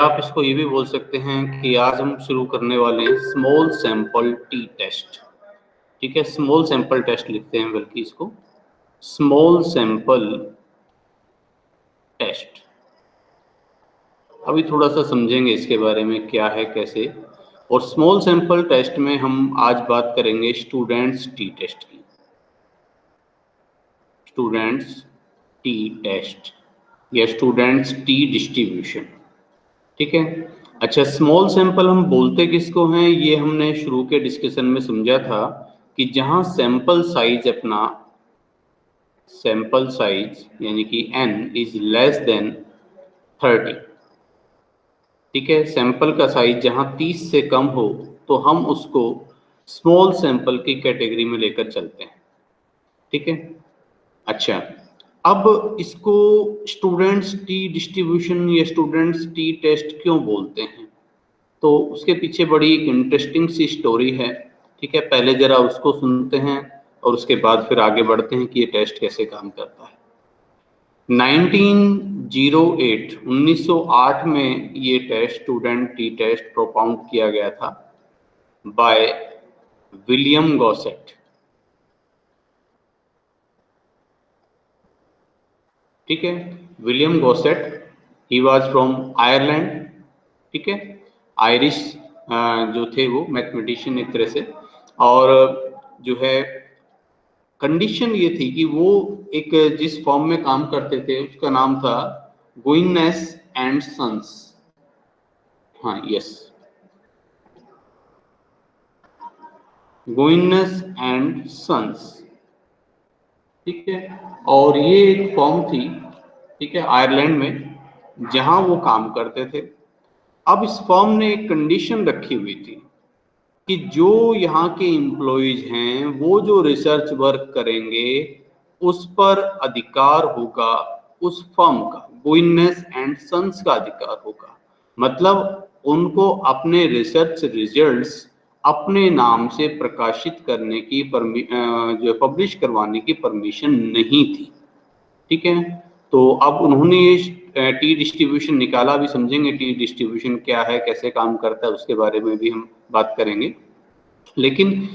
आप इसको ये भी बोल सकते हैं कि आज हम शुरू करने वाले हैं स्मॉल सैंपल टी टेस्ट। ठीक है, स्मॉल सैंपल टेस्ट लिखते हैं, बल्कि इसको स्मॉल सैंपल टेस्ट। अभी थोड़ा सा समझेंगे इसके बारे में क्या है कैसे। और स्मॉल सैंपल टेस्ट में हम आज बात करेंगे स्टूडेंट्स टी टेस्ट की। स्टूडेंट्स टी टेस्ट या स्टूडेंट्स टी डिस्ट्रीब्यूशन। ठीक है। अच्छा, स्मॉल सैंपल हम बोलते किसको हैं, ये हमने शुरू के डिस्कशन में समझा था कि जहां सैंपल साइज अपना सैंपल साइज यानी कि n इज लेस देन 30। ठीक है, सैंपल का साइज जहां 30 से कम हो तो हम उसको स्मॉल सैंपल की कैटेगरी में लेकर चलते हैं। ठीक है। अच्छा, अब इसको स्टूडेंट्स टी डिस्ट्रीब्यूशन या स्टूडेंट्स टी टेस्ट क्यों बोलते हैं, तो उसके पीछे बड़ी एक इंटरेस्टिंग सी स्टोरी है। ठीक है, पहले जरा उसको सुनते हैं और उसके बाद फिर आगे बढ़ते हैं कि ये टेस्ट कैसे काम करता है। 1908 में ये test student T test propound किया गया था बाय विलियम गॉसेट। ठीक है, William Gosset, he was from Ireland. ठीक है, आयरिश जो थे वो मैथमेटिशियन एक तरह से। और जो है कंडीशन ये थी कि वो एक जिस फॉर्म में काम करते थे उसका नाम था गोइननेस एंड सन्स। हाँ, यस, गोइननेस एंड सन्स। ठीक है, और ये एक फॉर्म थी, ठीक है, आयरलैंड में जहां वो काम करते थे। अब इस फॉर्म ने एक कंडीशन रखी हुई थी कि जो यहाँ के एम्प्लॉयज हैं वो जो रिसर्च वर्क करेंगे उस पर अधिकार होगा उस फर्म का, गोइननेस एंड सन्स का अधिकार होगा। मतलब उनको अपने रिसर्च रिजल्ट्स अपने नाम से प्रकाशित करने की जो पब्लिश करवाने की परमिशन नहीं थी। ठीक है, तो अब उन्होंने ये टी डिस्ट्रीब्यूशन निकाला। भी समझेंगे टी डिस्ट्रीब्यूशन क्या है, कैसे काम करता है, उसके बारे में भी हम बात करेंगे। लेकिन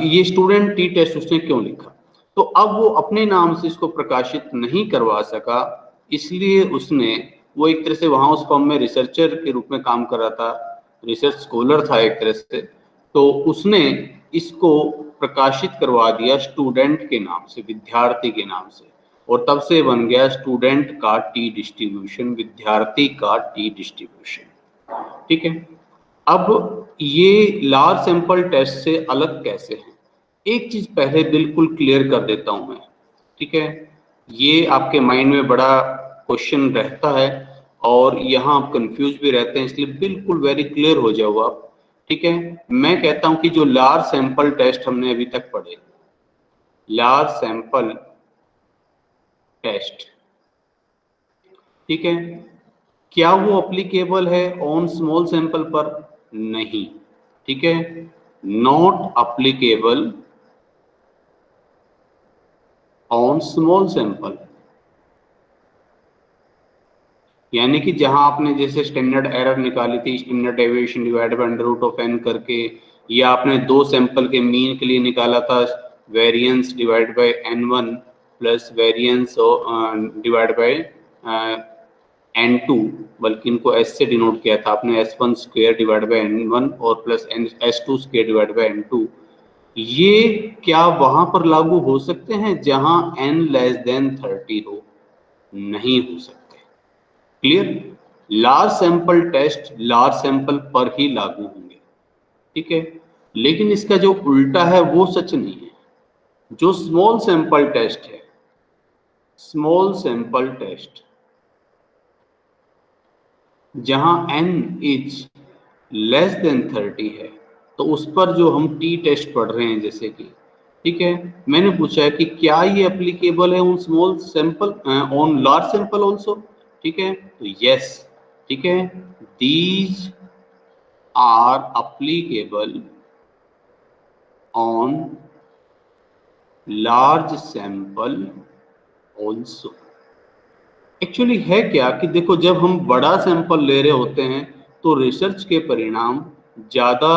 ये स्टूडेंट टी टेस्ट उसने क्यों लिखा, तो अब वो अपने नाम से इसको प्रकाशित नहीं करवा सका, इसलिए उसने, वो एक तरह से वहां उस फॉर्म में रिसर्चर के रूप में काम कर रहा था, रिसर्च स्कॉलर था एक तरह से, तो उसने इसको प्रकाशित करवा दिया स्टूडेंट के नाम से, विद्यार्थी के नाम से। और तब से बन गया स्टूडेंट का टी डिस्ट्रीब्यूशन, विद्यार्थी का टी डिस्ट्रीब्यूशन। ठीक है, अब ये लार्ज सैंपल टेस्ट से अलग कैसे है, एक चीज पहले बिल्कुल क्लियर कर देता हूं मैं। ठीक है, ये आपके माइंड में बड़ा क्वेश्चन रहता है और यहाँ आप कंफ्यूज भी रहते हैं, इसलिए बिल्कुल वेरी क्लियर हो जाओ आप। ठीक है, मैं कहता हूं कि जो लार्ज सैंपल टेस्ट हमने अभी तक पढ़े, लार्ज सैंपल टेस्ट, ठीक है, क्या वो अप्लीकेबल है ऑन स्मॉल सैंपल पर? नहीं। ठीक है, not applicable on small sample. यानी कि जहां आपने जैसे स्टैंडर्ड एरर निकाली थी, standard deviation divide by under root of n करके, या आपने दो सैंपल के मीन के लिए निकाला था variance divide by n1 plus variance divide by n2, बल्कि इनको s से डिनोट किया था आपने, s1 square divide bye n1 और plus s2 square divide bye n2। ये क्या वहां पर लागू हो सकते हैं जहां n लेस देन 30 हो? नहीं हो सकते। Clear? Large sample test large sample पर ही लागू होंगे। ठीक है, लेकिन इसका जो उल्टा है वो सच नहीं है। जो स्मॉल सैंपल टेस्ट है, स्मॉल सैंपल टेस्ट जहां n इज लेस देन 30 है, तो उस पर जो हम टी टेस्ट पढ़ रहे हैं जैसे कि, ठीक है, मैंने पूछा है कि क्या ये एप्लीकेबल है on small sample, on large sample also? ठीक है, तो यस। ठीक है, these are applicable on large sample also. Actually है क्या कि देखो, जब हम बड़ा सैंपल ले रहे होते हैं तो रिसर्च के परिणाम ज़्यादा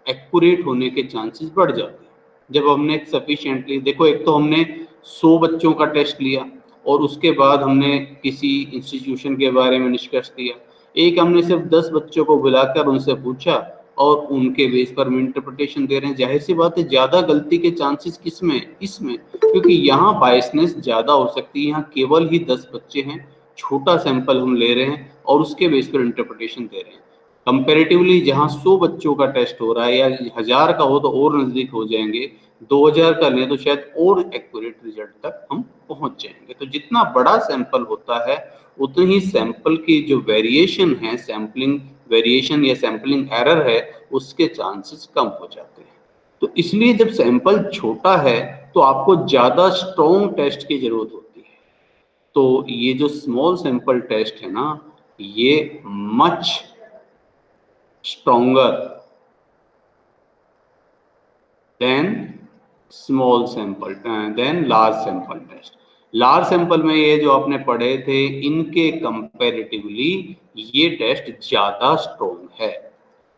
एक्यूरेट होने के चांसेस बढ़ जाते हैं। जब हमने एक सफिशिएंटली, देखो एक तो हमने 100 बच्चों का टेस्ट लिया और उसके बाद हमने किसी इंस्टीट्यूशन के बारे में निष्कर्ष दिया, एक हमने सिर्फ 10 बच्चों को बुलाकर उनसे पूछा और उनके बेस पर हम इंटरप्रिटेशन दे रहे हैं। जाहिर सी बात है ज़्यादा गलती के चांसेस किसमें, इसमें, क्योंकि यहाँ बायसनेस ज़्यादा हो सकती है। यहाँ केवल ही 10 बच्चे हैं, छोटा सैंपल हम ले रहे हैं और उसके बेस पर इंटरप्रिटेशन दे रहे हैं। कंपेरेटिवली जहाँ 100 बच्चों का टेस्ट हो रहा है या 1000 का हो तो और नज़दीक हो जाएंगे, 2000 का लें तो शायद और एक्यूरेट रिजल्ट तक हम पहुंच जाएंगे। तो जितना बड़ा सैंपल होता है उतनी ही सैंपल की जो वेरिएशन है, सैम्पलिंग वेरिएशन या सैम्पलिंग एरर है, उसके चांसेस कम हो जाते हैं। तो इसलिए जब सैंपल छोटा है तो आपको ज़्यादा स्ट्रॉन्ग टेस्ट की जरूरत होती है। तो ये जो स्मॉल सैंपल टेस्ट है ना, ये much stronger than small sample than large sample test. Large sample में ये जो आपने पढ़े थे, इनके कंपैरेटिवली ये टेस्ट ज्यादा स्ट्रॉन्ग है,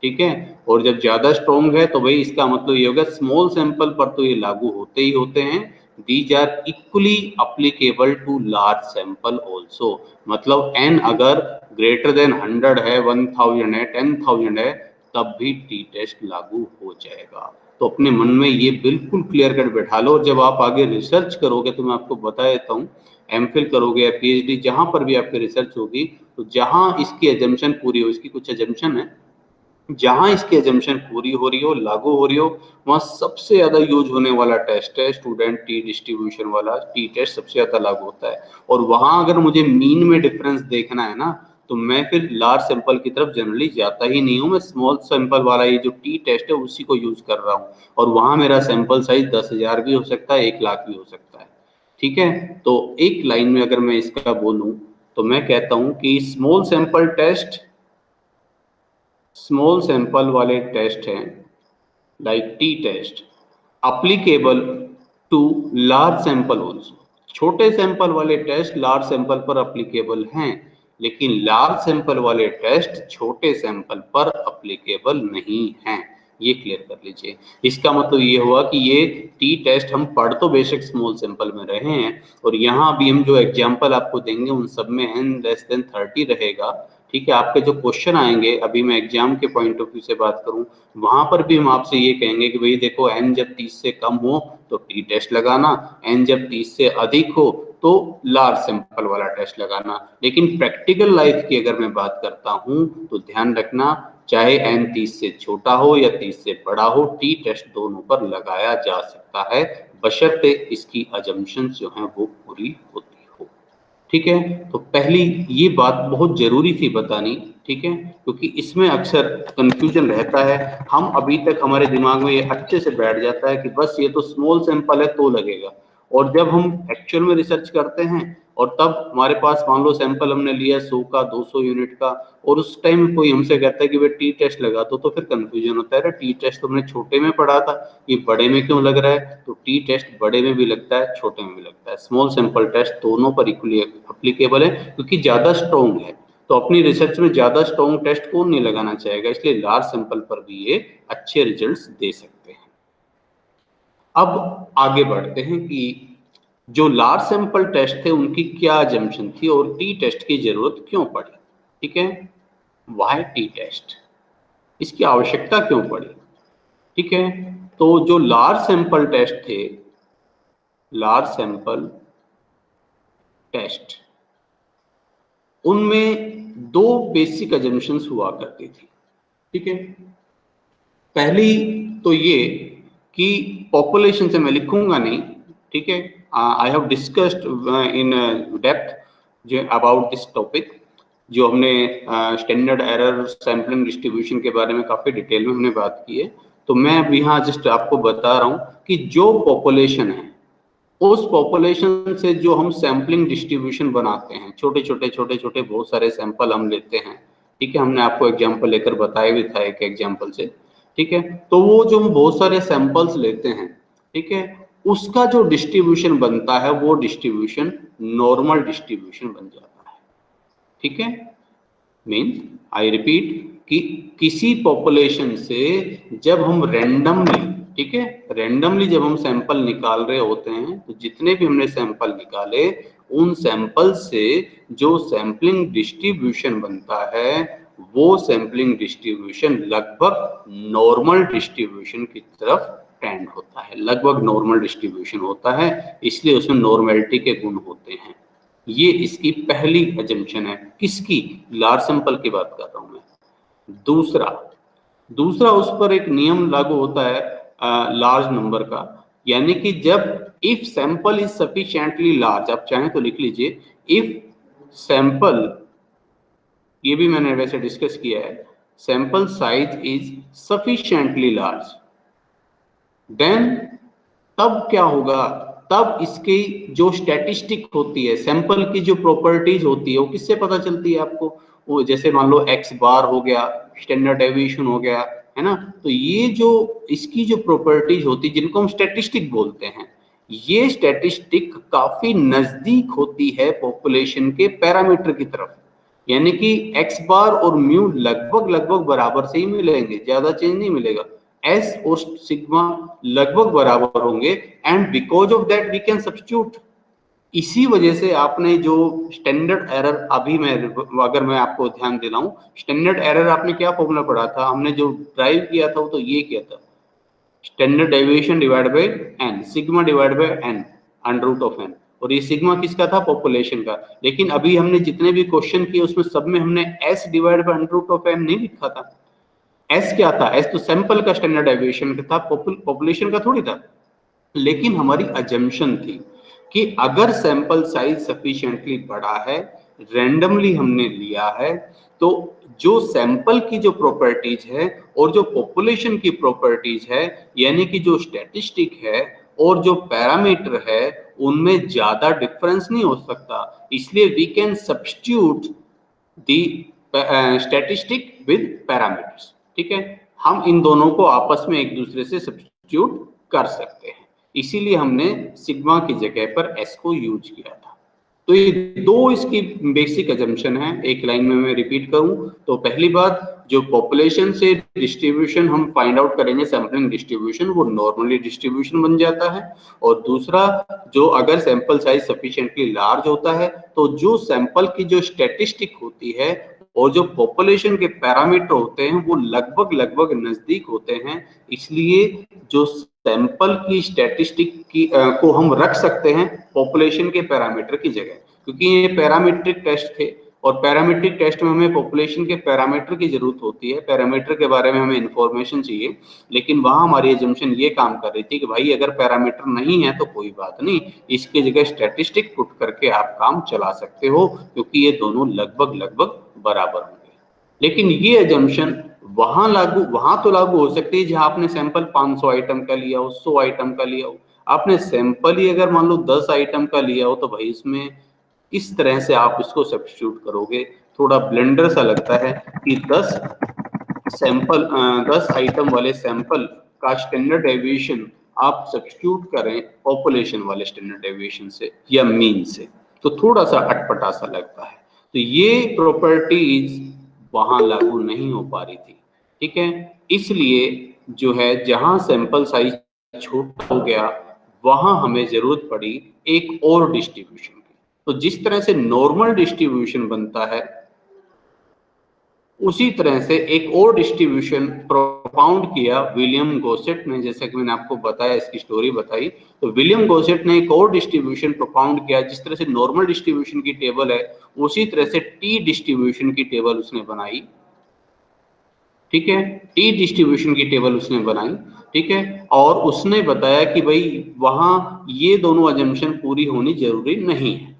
ठीक है। और जब ज्यादा स्ट्रॉन्ग है तो भाई इसका मतलब ये होगा स्मॉल सैंपल पर तो ये लागू होते ही होते हैं। These are equally applicable to large sample also. मतलब n अगर ग्रेटर देन 100 है, 1000 है, 10,000 है, तब भी टी टेस्ट लागू हो जाएगा। तो अपने मन में ये बिल्कुल क्लियर कट बैठा लो। और जब आप आगे रिसर्च करोगे तो मैं आपको बता देता हूँ, एमफिल करोगे या पीएचडी, जहां पर भी आपकी रिसर्च होगी, तो जहां इसकी एजम्पशन पूरी हो, इसकी कुछ एजम्पशन है, जहां इसकी एजम्पशन पूरी हो रही हो, लागू हो रही हो, वहां सबसे ज्यादा यूज होने वाला टेस्ट है स्टूडेंट टी डिस्ट्रीब्यूशन वाला। टी टेस्ट सबसे ज्यादा लागू होता है। और वहां अगर मुझे मीन में डिफरेंस देखना है ना, तो मैं फिर लार्ज सैंपल की तरफ जनरली जाता ही नहीं हूँ। मैं स्मॉल सैंपल वाला ये जो टी टेस्ट है उसी को यूज कर रहा हूँ। और वहां मेरा सैंपल साइज 10,000 भी हो सकता है, 1 लाख भी हो सकता है, ठीक है। तो एक लाइन में अगर मैं इसका बोलूं तो मैं कहता हूं कि स्मॉल सैंपल वाले टेस्ट हैं like T test applicable to large sample also. छोटे सैंपल वाले टेस्ट लार्ज सैंपल पर अप्लीकेबल हैं, लेकिन लार्ज सैंपल वाले टेस्ट छोटे सैंपल पर अप्लीकेबल नहीं हैं। ये क्लियर कर लीजिए। इसका मतलब ये हुआ कि ये टी टेस्ट हम पढ़ तो बेशक स्मॉल सैंपल में रहे हैं, और यहाँ भी हम जो एग्जाम्पल आपको देंगे उन सब में n <30 रहेगा, ठीक है। आपके जो क्वेश्चन आएंगे, अभी मैं एग्जाम के पॉइंट ऑफ व्यू से बात करूं, वहां पर भी हम आपसे ये कहेंगे कि भाई देखो, n जब 30 से कम हो तो टी टेस्ट लगाना, n जब 30 से अधिक हो तो लार्ज सैंपल वाला टेस्ट लगाना। लेकिन प्रैक्टिकल लाइफ की अगर मैं बात करता हूं तो ध्यान रखना, चाहे n 30 से छोटा हो या 30 से बड़ा हो, टी टेस्ट दोनों पर लगाया जा सकता है, बशर्ते इसकी अजम्पशंस जो हैं वो पूरी होती हो, ठीक है। तो पहली ये बात बहुत जरूरी थी बतानी, ठीक है, क्योंकि इसमें अक्सर कंफ्यूजन रहता है। हम अभी तक हमारे दिमाग में ये अच्छे से बैठ जाता है कि बस ये तो स्मॉल सैंपल है तो लगेगा। और जब हम एक्चुअल में रिसर्च करते हैं और तब हमारे पास मान लो सैंपल हमने लिया 100 का, 200 यूनिट का, और उस टाइम कोई हमसे कहता है कि भाई टी टेस्ट लगा दो, तो फिर कंफ्यूजन होता है, टी टेस्ट तुमने छोटे में पढ़ा था, ये बड़े में क्यों लग रहा है। तो टी टेस्ट बड़े में भी लगता है, छोटे में भी लगता है। स्मॉल सैंपल टेस्ट दोनों पर इक्वली एप्लीकेबल है, क्योंकि ज्यादा स्ट्रॉन्ग है। तो अपनी रिसर्च में ज्यादा स्ट्रॉन्ग टेस्ट कौन नहीं लगाना चाहेगा, इसलिए लार्ज सैंपल पर भी ये अच्छे रिजल्ट्स दे सकते हैं। अब आगे बढ़ते हैं कि जो लार्ज सैंपल टेस्ट थे उनकी क्या जंक्शन थी और टी टेस्ट की जरूरत क्यों पड़ी, ठीक है। वाई टी टेस्ट, इसकी आवश्यकता क्यों पड़ी, ठीक है। तो जो लार्ज सैंपल टेस्ट थे, लार्ज सैंपल टेस्ट, उनमें दो बेसिक अजम्पशंस हुआ करती थी, ठीक है। पहली तो ये कि पॉपुलेशन से मैं लिखूंगा नहीं, ठीक है। I have discussed in depth जो अबाउट दिस टॉपिक, जो हमने स्टैंडर्ड एरर सैम्पलिंग डिस्ट्रीब्यूशन के बारे में काफी डिटेल में हमने बात की है। तो मैं अब यहाँ जस्ट आपको बता रहा हूँ कि जो पॉपुलेशन है, उस पॉपुलेशन से जो हम सैम्पलिंग डिस्ट्रीब्यूशन बनाते हैं, छोटे छोटे बहुत सारे सैंपल हम लेते हैं, ठीक है। हमने आपको एग्जांपल लेकर बताया भी था एक एग्जांपल से, ठीक है। तो वो जो हम बहुत सारे सैंपल्स लेते हैं, ठीक है, उसका जो डिस्ट्रीब्यूशन बनता है वो डिस्ट्रीब्यूशन नॉर्मल डिस्ट्रीब्यूशन बन जाता है। ठीक है, मीन्स आई रिपीट कि किसी पॉपुलेशन से जब हम रैंडमली, ठीक है, रैंडमली जब हम सैंपल निकाल रहे होते हैं तो जितने भी हमने सैंपल निकाले उन सैंपल से जो सैंपलिंग डिस्ट्रीब्यूशन बनता है वो सैंपलिंग डिस्ट्रीब्यूशन लगभग नॉर्मल डिस्ट्रीब्यूशन की तरफ टेंड होता है, लगभग नॉर्मल डिस्ट्रीब्यूशन होता है, इसलिए उसमें नॉर्मेलिटी के गुण होते हैं। ये इसकी पहली अजम्पशन है, किसकी, लार्ज सैंपल की बात कर रहा हूं मैं। दूसरा उस पर एक नियम लागू होता है लार्ज नंबर का, यानी कि जब if sample is sufficiently large, आप चाहें तो लिख लीजिए, इफ सैंपल, ये भी मैंने वैसे डिस्कस किया है, sample size is sufficiently large, then तब क्या होगा, तब इसकी जो स्टैटिस्टिक होती है, सैंपल की जो प्रॉपर्टीज होती है वो किससे पता चलती है आपको, वो जैसे मान लो एक्स बार हो गया, स्टैंडर्ड डेविएशन हो गया, है ना, तो ये जो इसकी जो प्रॉपर्टीज होती है जिनको हम स्टैटिस्टिक बोलते हैं, ये स्टैटिस्टिक काफी नजदीक होती है पॉपुलेशन के पैरामीटर की तरफ, यानी कि एक्स बार और म्यू लगभग लगभग बराबर से ही मिलेंगे, ज्यादा चेंज नहीं मिलेगा, एस और सिग्मा लगभग बराबर होंगे, and because of that we can substitute. इसी वजह से आपने जो स्टैंडर्ड एरर, अभी मैं अगर मैं आपको ध्यान दिलाऊं, स्टैंडर्ड एरर आपने क्या फॉर्मूला पढ़ा था, हमने जो ड्राइव किया था वो तो ये किया था, standard deviation divide by n, sigma divide by n, under root of n, और ये सिग्मा किसका था, पॉपुलेशन का। लेकिन अभी हमने जितने भी क्वेश्चन किए उसमें सब में हमने S divide by under root of n नहीं लिखा था। एस क्या था, एस तो सैंपल का स्टैंडर्ड डेविएशन का था, पॉपुलेशन का थोड़ी था। लेकिन हमारी अजम्पशन थी कि अगर सैंपल साइज सफिशिएंटली बड़ा है, रैंडमली हमने लिया है, तो जो सैंपल की जो प्रॉपर्टीज है और जो पॉपुलेशन की प्रॉपर्टीज है, यानी कि जो स्टैटिस्टिक है और जो पैरामीटर है, उनमें ज्यादा डिफरेंस नहीं हो सकता, इसलिए we can substitute the statistic with parameters, ठीक है, हम इन दोनों को आपस में एक दूसरे से सब्स्टिट्यूट कर सकते हैं, इसीलिए हमने सिग्मा की जगह पर एस को यूज किया था। तो ये दो इसकी बेसिक अजम्पशन है, एक लाइन में मैं रिपीट करूं तो पहली बात, जो पॉपुलेशन से डिस्ट्रीब्यूशन हम फाइंड आउट करेंगे, सैंपलिंग डिस्ट्रीब्यूशन, वो नॉर्मली डिस्ट्रीब्यूशन बन जाता है, और दूसरा, जो अगर सैंपल साइज सफिशिएंटली लार्ज होता है तो जो सैंपल की जो स्टैटिस्टिक होती है और जो पॉपुलेशन के पैरामीटर होते हैं वो लगभग लगभग नजदीक होते हैं, इसलिए जो सैंपल की स्टैटिस्टिक की को हम रख सकते हैं पॉपुलेशन के पैरामीटर की जगह, क्योंकि ये पैरामीट्रिक टेस्ट थे और पैरामीट्रिक टेस्ट में हमें पॉपुलेशन के पैरामीटर की जरूरत होती है, पैरामीटर के बारे में हमें इंफॉर्मेशन चाहिए, लेकिन वहां हमारी एजम्पशन ये काम कर रही थी कि भाई अगर पैरामीटर नहीं है तो कोई बात नहीं, इसकी जगह स्टैटिस्टिक पुट करके आप काम चला सकते हो, क्योंकि ये दोनों लगभग लगभग बराबर होंगे। लेकिन ये एजम्पशन वहां तो लागू हो सकती है जहां आपने सैंपल 500 आइटम का लिया हो, 100 आइटम का लिया हो, आपने सैंपल ही अगर मान लो 10 आइटम का लिया हो तो भाई इसमें इस तरह से आप इसको सब्स्टिट्यूट करोगे, थोड़ा ब्लेंडर सा लगता है कि 10 आइटम वाले सैंपल का स्टैंडर्ड डेविएशन आप सब्स्टिट्यूट करें पॉपुलेशन वाले स्टैंडर्ड डेविएशन से या मीन से, तो थोड़ा सा अटपटा सा लगता है, तो ये प्रॉपर्टीज वहां लागू नहीं हो पा रही थी, ठीक है, इसलिए जो है जहां सैंपल साइज छोटा हो गया वहां हमें जरूरत पड़ी एक और डिस्ट्रीब्यूशन की। तो जिस तरह से नॉर्मल डिस्ट्रीब्यूशन बनता है उसी तरह से एक और डिस्ट्रीब्यूशन प्रोपाउंड किया विलियम गोसेट ने, जैसा कि मैंने आपको बताया, इसकी स्टोरी बताई, तो विलियम गोसेट ने एक और डिस्ट्रीब्यूशन प्रोपाउंड किया, जिस तरह से नॉर्मल डिस्ट्रीब्यूशन की टेबल है उसी तरह से टी डिस्ट्रीब्यूशन की टेबल उसने बनाई, ठीक है, टी डिस्ट्रीब्यूशन की टेबल उसने बनाई, ठीक है, और उसने बताया कि भाई वहां ये दोनों अजम्पशन पूरी होनी जरूरी नहीं है,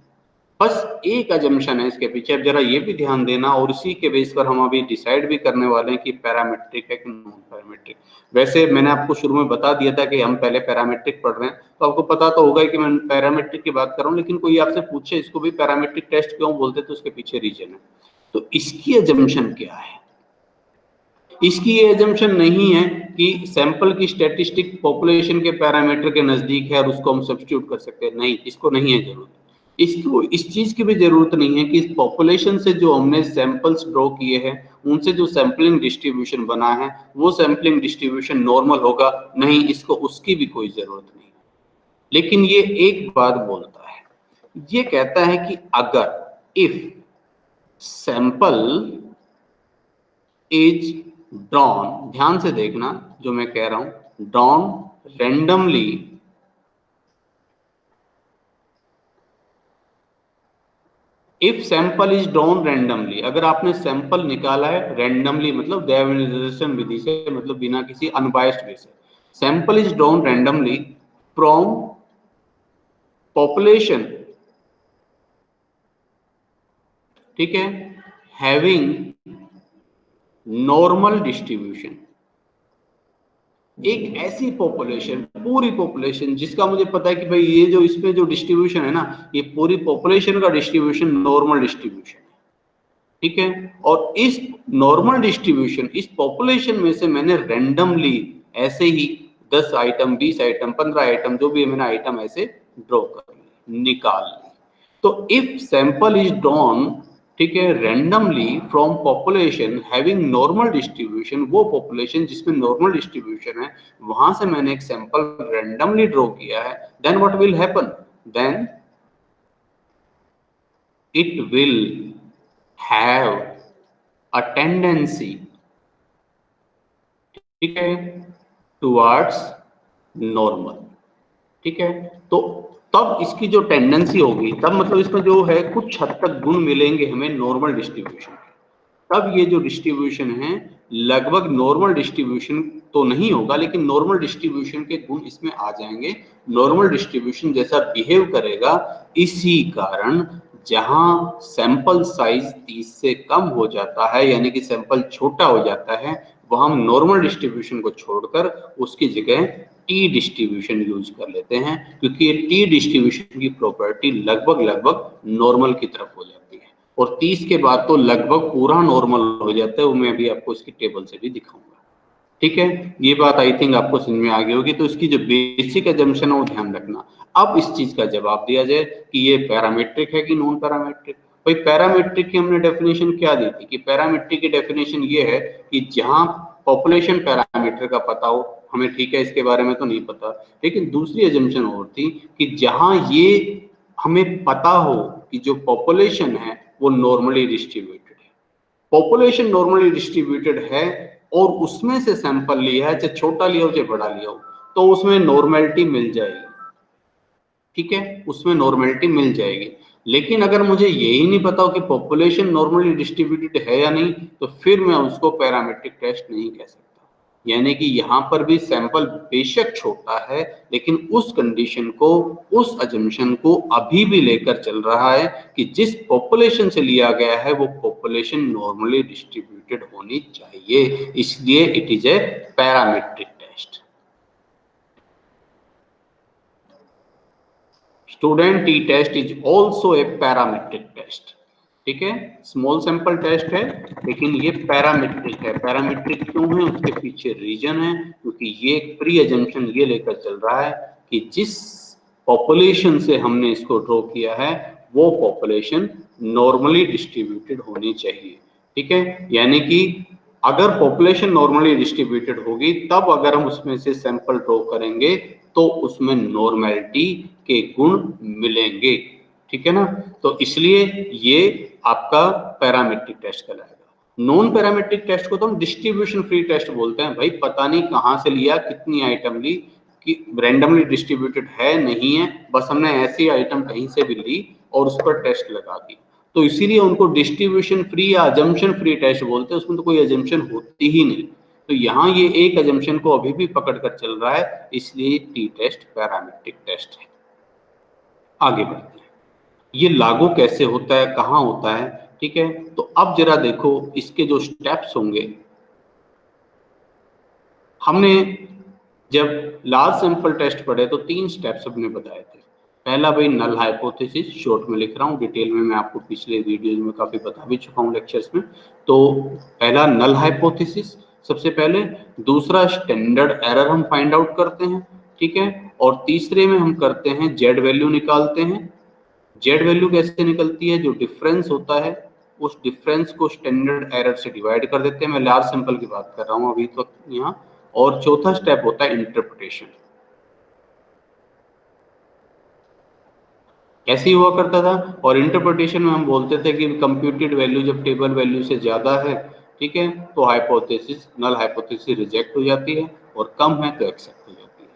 बस एक अजम्पशन है इसके पीछे, अब जरा ये भी ध्यान देना, और इसी के बेस पर हम अभी डिसाइड भी करने वाले हैं कि पैरामेट्रिक है कि नॉन पैरामेट्रिक। वैसे मैंने आपको शुरू में बता दिया था कि हम पहले पैरामेट्रिक पढ़ रहे हैं, तो आपको पता तो होगा कि मैं पैरामेट्रिक की बात कर रहा हूँ, लेकिन कोई आपसे पूछे इसको भी पैरामेट्रिक टेस्ट क्यों बोलते, तो उसके पीछे रीजन है। तो इसकी अजम्पशन क्या है, इसकी ये एजम्पशन नहीं है कि सैंपल की स्टैटिस्टिक पॉपुलेशन के पैरामीटर के नजदीक है और उसको हम सब्स्टिट्यूट कर सकते हैं, नहीं, इसको नहीं है जरूरत। इसको इस चीज की भी जरूरत नहीं है कि इस पॉपुलेशन से जो हमने सैंपल्स ड्रॉ किए हैं उनसे जो सैम्पलिंग डिस्ट्रीब्यूशन बना है वो सैम्पलिंग डिस्ट्रीब्यूशन नॉर्मल होगा, नहीं, इसको उसकी भी कोई जरूरत नहीं। लेकिन ये एक बात बोलता है, ये कहता है कि अगर इफ सैंपल इज ड्रॉन, ध्यान से देखना जो मैं कह रहा हूं, drawn randomly if sample is drawn randomly, अगर आपने सैंपल निकाला है रैंडमली मतलब डेविनिजेशन विधि से, मतलब बिना किसी अनबायस्ड वे से, sample is drawn randomly from population, ठीक है, हैविंग नॉर्मल डिस्ट्रीब्यूशन, एक ऐसी पॉपुलेशन, पूरी पॉपुलेशन जिसका मुझे पता है कि भाई ये जो इसमें जो डिस्ट्रीब्यूशन है ना, ये पूरी पॉपुलेशन का डिस्ट्रीब्यूशन नॉर्मल डिस्ट्रीब्यूशन है, ठीक है, और इस नॉर्मल डिस्ट्रीब्यूशन, इस पॉपुलेशन में से मैंने रैंडमली ऐसे ही 10 आइटम, 20 आइटम, 15 आइटम, जो भी मैंने आइटम ऐसे ड्रॉ कर लिए, निकाल लिए। तो इफ सैंपल इज ड्रॉन, ठीक है, randomly from population having normal distribution, वो पॉपुलेशन जिसमें नॉर्मल डिस्ट्रीब्यूशन है वहां से मैंने एक सैंपल रैंडमली ड्रॉ किया है, then what will happen, then it will have a tendency, ठीक है, टुवर्ड्स नॉर्मल, ठीक है। तो तब इसकी जो टेंडेंसी होगी, तब मतलब इसमें जो है कुछ हद तक गुण मिलेंगे हमें नॉर्मल डिस्ट्रीब्यूशन, तब ये जो डिस्ट्रीब्यूशन है लगभग नॉर्मल डिस्ट्रीब्यूशन तो नहीं होगा, लेकिन नॉर्मल डिस्ट्रीब्यूशन के गुण इसमें आ जाएंगे, नॉर्मल डिस्ट्रीब्यूशन जैसा बिहेव करेगा। इसी कारण जहां सैंपल साइज 30 से कम हो जाता है, यानी कि सैंपल छोटा हो जाता है, वहां हम नॉर्मल डिस्ट्रीब्यूशन को छोड़कर उसकी जगह टी डिस्ट्रीब्यूशन यूज कर लेते हैं, क्योंकि ये टी डिस्ट्रीब्यूशन की प्रॉपर्टी लगभग लगभग नॉर्मल की तरफ हो जाती है, और 30 के बाद तो लगभग पूरा नॉर्मल हो जाता है, वो मैं अभी आपको इसकी टेबल से भी दिखाऊंगा, ठीक है। ये बात आई थिंक आपको समझ में आ गई होगी। तो इसकी जो बेसिक एजम्पशन है वो ध्यान रखना। अब इस चीज का जवाब दिया जाए कि ये पैरामीट्रिक है कि नॉन पैरामीट्रिक। भाई पैरामीट्रिक की हमने डेफिनेशन क्या दी थी कि पैरामीट्रिक की डेफिनेशन ये है कि जहां पॉपुलेशन पैरामीटर का पता हो हमें, ठीक है, इसके बारे में तो नहीं पता, लेकिन दूसरी एजम्पशन और थी कि जहां ये हमें पता हो कि जो पॉपुलेशन है वो नॉर्मली डिस्ट्रीब्यूटेड है, पॉपुलेशन नॉर्मली डिस्ट्रीब्यूटेड है और उसमें से सैंपल लिया है, चाहे छोटा लिया हो चाहे बड़ा लिया हो, तो उसमें नॉर्मेलिटी मिल जाएगी, ठीक है, उसमें नॉर्मेलिटी मिल जाएगी। लेकिन अगर मुझे यही नहीं पता हो कि पॉपुलेशन नॉर्मली डिस्ट्रीब्यूटेड है या नहीं, तो फिर मैं उसको पैरामीट्रिक टेस्ट नहीं कह सकता। यानी कि यहाँ पर भी सैंपल बेशक छोटा है, लेकिन उस कंडीशन को, उस अजम्पशन को अभी भी लेकर चल रहा है कि जिस पॉपुलेशन से लिया गया है वो पॉपुलेशन नॉर्मली डिस्ट्रीब्यूटेड होनी चाहिए, इसलिए it is a parametric test. Student, T test is also a parametric test, ठीक है, स्मॉल सैंपल टेस्ट है लेकिन ये पैरामीट्रिक है। पैरामीट्रिक क्यों है, उसके पीछे रीजन है, क्योंकि ये प्री अजम्पशन ये लेकर चल रहा है कि जिस पॉपुलेशन से हमने इसको ड्रॉ किया है वो पॉपुलेशन नॉर्मली डिस्ट्रीब्यूटेड होनी चाहिए, ठीक है। यानी कि अगर पॉपुलेशन नॉर्मली डिस्ट्रीब्यूटेड होगी तब अगर हम उसमें से सैंपल ड्रॉ करेंगे तो उसमें नॉर्मेलिटी के गुण मिलेंगे, ठीक है ना। तो इसलिए ये आपका पैरामीट्रिक टेस्ट कहलाएगा। नॉन पैरामीट्रिक टेस्ट को तो हम डिस्ट्रीब्यूशन फ्री टेस्ट बोलते हैं। भाई पता नहीं कहां से लिया, कितनी आइटम ली, कि रैंडमली डिस्ट्रीब्यूटेड है नहीं है, बस हमने ऐसी आइटम कहीं से भी ली और उस पर टेस्ट लगा दी, तो इसीलिए उनको डिस्ट्रीब्यूशन फ्री या अजम्पशन फ्री टेस्ट बोलते हैं। उसमें तो कोई अजम्पशन होती ही नहीं। तो यहाँ ये एक अजम्पशन को अभी भी पकड़ कर चल रहा है, इसलिए टी टेस्ट पैरामीट्रिक टेस्ट है। आगे बढ़ते हैं, ये लागू कैसे होता है, कहाँ होता है, ठीक है। तो अब जरा देखो इसके जो स्टेप्स होंगे। हमने जब लार्ज सैंपल टेस्ट पढ़े तो 3 स्टेप्स हमने बताए थे। पहला भाई नल हाइपोथेसिस, शॉर्ट में लिख रहा हूँ, डिटेल में मैं आपको पिछले वीडियोज में काफी बता भी चुका हूँ लेक्चर्स में। तो पहला नल हाइपोथेसिस सबसे पहले, दूसरा स्टैंडर्ड एरर हम फाइंड आउट करते हैं, ठीक है, और तीसरे में हम करते हैं जेड वैल्यू निकालते हैं, जेड वैल्यू कैसे निकलती है, जो डिफरेंस होता है उस डिफरेंस को स्टैंडर्ड एरर से डिवाइड कर देते हैं। मैं लार्ज सैंपल की बात कर रहा हूँ अभी तो यहाँ। और चौथा स्टेप होता है इंटरप्रिटेशन। ऐसे ही हुआ करता था। और इंटरप्रिटेशन में हम बोलते थे कि कंप्यूटेड वैल्यू जब टेबल वैल्यू से ज्यादा है, ठीक है, तो हाइपोथेसिस, नल हाइपोथेसिस रिजेक्ट हो जाती है, और कम है तो एक्सेप्ट हो जाती है।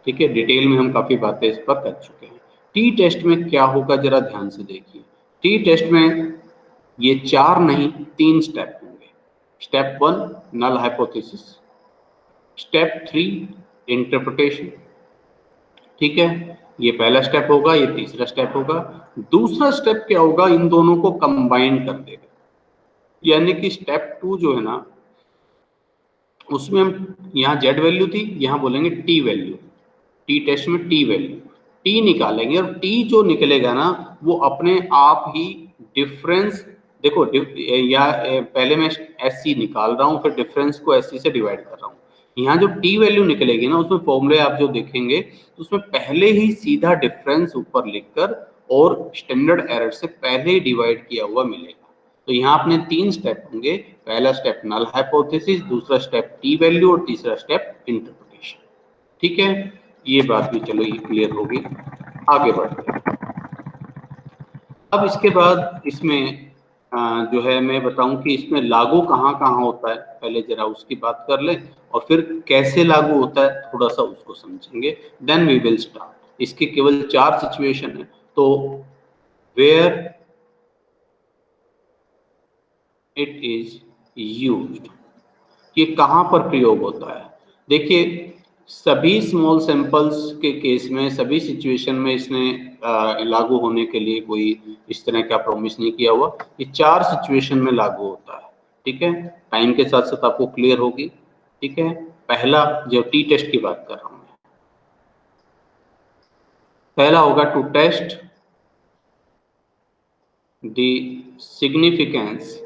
ठीक है, डिटेल में हम काफी बातें इस पर कर चुके हैं। टी टेस्ट में क्या होगा जरा ध्यान से देखिए। टी टेस्ट में ये 4 नहीं 3 स्टेप होंगे। Step 1 null hypothesis, step 3 interpretation, ठीक है, ये पहला स्टेप होगा, ये तीसरा स्टेप होगा। दूसरा स्टेप क्या होगा, इन दोनों को कंबाइन कर देगा। यानी कि स्टेप 2 जो है ना, उसमें हम यहाँ जेड वैल्यू थी, यहाँ बोलेंगे टी वैल्यू। टी टेस्ट में टी वैल्यू, टी निकालेंगे, और टी जो निकलेगा ना वो अपने आप ही डिफरेंस, देखो या पहले मैं एस सी निकाल रहा हूँ, फिर डिफरेंस को एस सी से डिवाइड कर रहा हूँ। यहाँ जो टी वैल्यू निकलेगी ना, उसमें फॉर्मूले आप जो देखेंगे तो उसमें पहले ही सीधा डिफरेंस ऊपर लिखकर और स्टैंडर्ड एरर से पहले ही डिवाइड किया हुआ मिलेगा। तो यहाँ अपने 3 स्टेप होंगे। पहला स्टेप नल हाइपोथेसिस, दूसरा स्टेप टी वैल्यू, और तीसरा स्टेप इंटरप्रिटेशन। ठीक है, ये बात भी चलो ये क्लियर होगी। आगे बढ़ते हैं। अब इसके बाद इसमें जो है मैं बताऊं कि इसमें लागू कहाँ कहाँ होता है, पहले जरा उसकी बात कर लें, और फिर कैसे लागू होता है थोड़ा सा उसको समझेंगे। Then we will start. इसके केवल 4 सिचुएशन है। तो वेयर इट इज यूज्ड, ये कहाँ पर प्रयोग होता है। देखिए, सभी स्मॉल सैंपल्स के केस में, सभी सिचुएशन में इसने लागू होने के लिए कोई इस तरह का प्रॉमिस नहीं किया हुआ। ये 4 सिचुएशन में लागू होता है। ठीक है, टाइम के साथ साथ आपको क्लियर होगी। ठीक है, पहला जो टी टेस्ट की बात कर रहा हूँ, पहला होगा to test the significance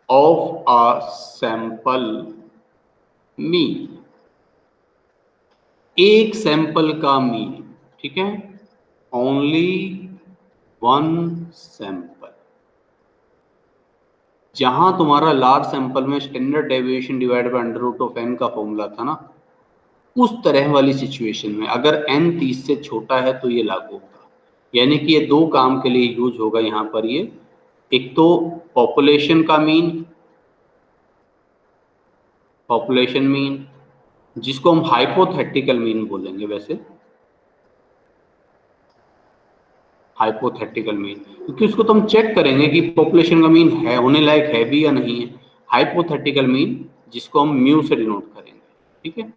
of a sample mean, एक सैंपल का मीन। ठीक है, ओनली वन सैंपल। जहां तुम्हारा लार्ज सैंपल में standard deviation divide by under root of n का फॉर्मूला था ना, उस तरह वाली सिचुएशन में अगर n 30 से छोटा है तो ये लागू होगा। यानी कि ये 2 काम के लिए यूज होगा यहाँ पर। ये एक तो पॉपुलेशन का मीन, पॉपुलेशन मीन जिसको हम हाइपोथेटिकल मीन बोलेंगे, वैसे हाइपोथेटिकल मीन, क्योंकि उसको तो हम चेक करेंगे कि पॉपुलेशन का मीन है, होने लायक है भी या नहीं है। हाइपोथेटिकल मीन जिसको हम म्यू से डिनोट करेंगे। ठीक है,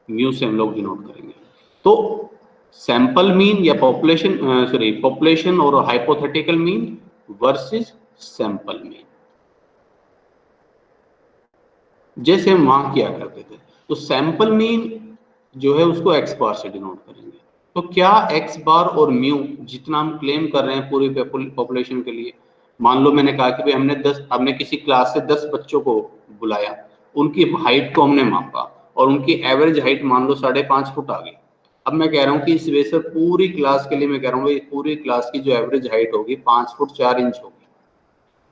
म्यू से हम लोग डिनोट करेंगे। तो सैंपल मीन या पॉपुलेशन, सॉरी, पॉपुलेशन और hypothetical mean versus sample mean, जैसे हम वहां किया करते थे। तो सैंपल मीन जो है उसको एक्स बार से डिनोट करेंगे। तो क्या एक्स बार और म्यू जितना हम क्लेम कर रहे हैं पूरी पॉपुलेशन के लिए, मान लो मैंने कहा कि भाई हमने किसी क्लास से 10 बच्चों को बुलाया, उनकी हाइट को हमने मापा, और उनकी एवरेज हाइट मान लो 5.5 फुट आ गई। अब मैं कह रहा हूँ कि इस वजह से पूरी क्लास के लिए मैं कह रहा हूँ पूरी क्लास की जो एवरेज हाइट होगी 5 फुट 4 इंच होगी।